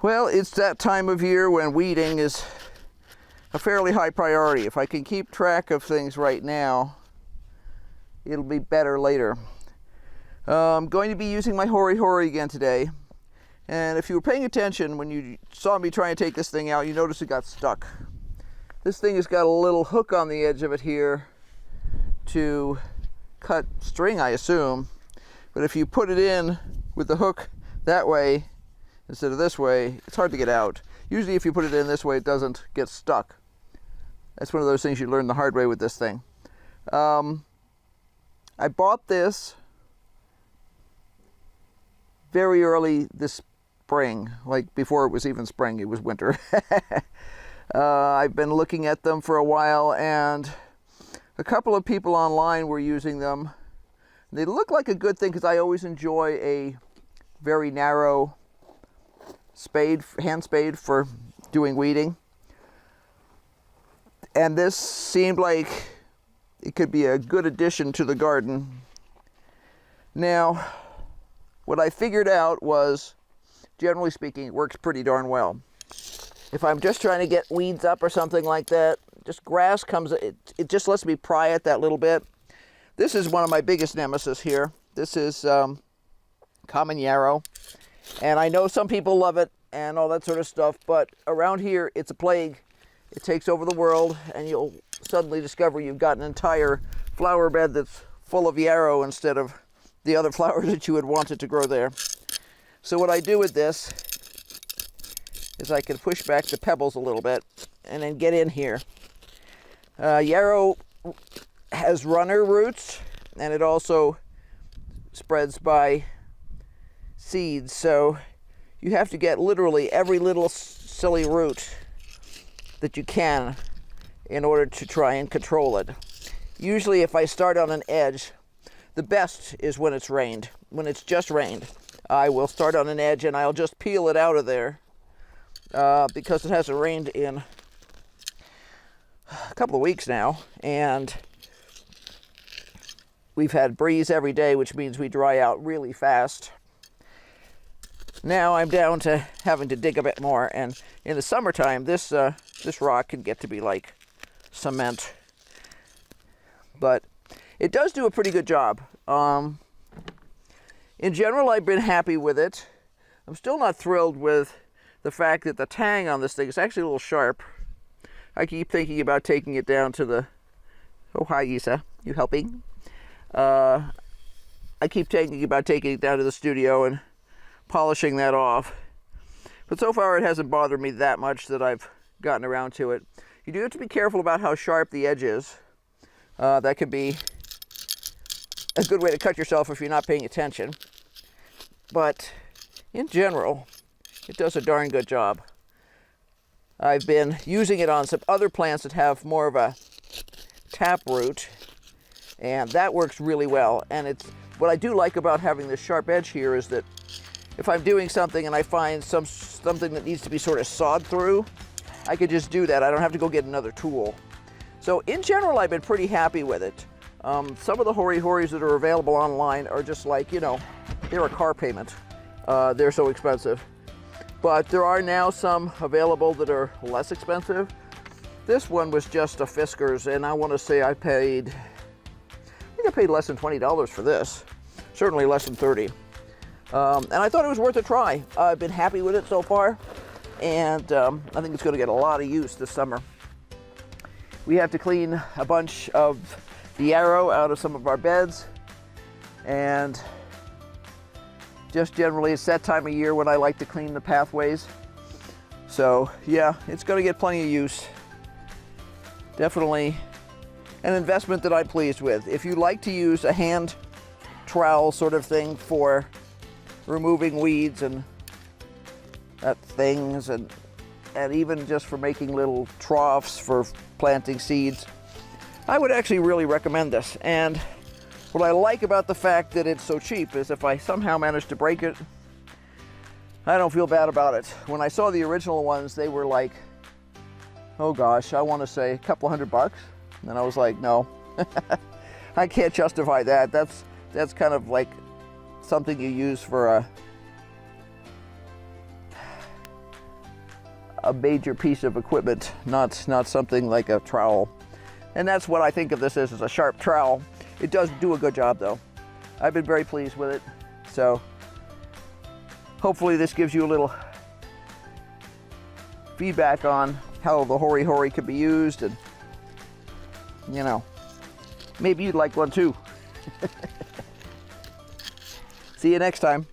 Well, it's that time of year when weeding is a fairly high priority. If I can keep track of things right now, it'll be better later. I'm going to be using my Hori Hori again today. And if you were paying attention when you saw me try and take this thing out, you notice it got stuck. This thing has got a little hook on the edge of it here to cut string, I assume. But if you put it in with the hook that way instead of this way, it's hard to get out. Usually if you put it in this way, it doesn't get stuck. That's one of those things you learn the hard way with this thing. I bought this very early this spring, like before it was even spring, it was winter. I've been looking at them for a while, and a couple of people online were using them. They look like a good thing because I always enjoy a very narrow spade, hand spade for doing weeding. And this seemed like it could be a good addition to the garden. Now, what I figured out was, generally speaking, it works pretty darn well. If I'm just trying to get weeds up or something like that, just grass comes, it just lets me pry it that little bit. This is one of my biggest nemesis here. This is common yarrow. And I know some people love it and all that sort of stuff, but around here it's a plague. It takes over the world, and you'll suddenly discover you've got an entire flower bed that's full of yarrow instead of the other flowers that you had wanted to grow there. So what I do with this is I can push back the pebbles a little bit and then get in here. Yarrow has runner roots, and it also spreads by seeds, so you have to get literally every little silly root that you can in order to try and control it. Usually if I start on an edge, the best is when it's rained. When it's just rained, I will start on an edge and I'll just peel it out of there because it hasn't rained in a couple of weeks now, and we've had breeze every day, which means we dry out really fast. Now I'm down to having to dig a bit more, and in the summertime, this rock can get to be like cement. But it does do a pretty good job. In general, I've been happy with it. I'm still not thrilled with the fact that the tang on this thing is actually a little sharp. I keep thinking about taking it down to the... Oh, hi, Isa. You helping? I keep thinking about taking it down to the studio and polishing that off. But so far it hasn't bothered me that much that I've gotten around to it. You do have to be careful about how sharp the edge is. That could be a good way to cut yourself if you're not paying attention. But in general, it does a darn good job. I've been using it on some other plants that have more of a tap root, and that works really well. And it's what I do like about having this sharp edge here is that if I'm doing something and I find something that needs to be sort of sawed through, I could just do that. I don't have to go get another tool. So in general, I've been pretty happy with it. Some of the Hori Horis that are available online are just like, you know, they're a car payment. They're so expensive. But there are now some available that are less expensive. This one was just a Fiskars, and I want to say I think I paid less than $20 for this. Certainly less than $30. And I thought it was worth a try. I've been happy with it so far, and I think it's going to get a lot of use this summer. We have to clean a bunch of the yarrow out of some of our beds, and just generally it's that time of year when I like to clean the pathways. So yeah, it's going to get plenty of use. Definitely an investment that I'm pleased with. If you like to use a hand trowel sort of thing for removing weeds and things, and even just for making little troughs for planting seeds, I would actually really recommend this. And what I like about the fact that it's so cheap is if I somehow manage to break it, I don't feel bad about it. When I saw the original ones, they were like, oh gosh, I want to say a couple $100. And I was like, no, I can't justify that. That's kind of like something you use for a major piece of equipment, not something like a trowel. And that's what I think of this as a sharp trowel. It does do a good job though. I've been very pleased with it. So hopefully this gives you a little feedback on how the Hori Hori could be used, and you know, maybe you'd like one too. See you next time.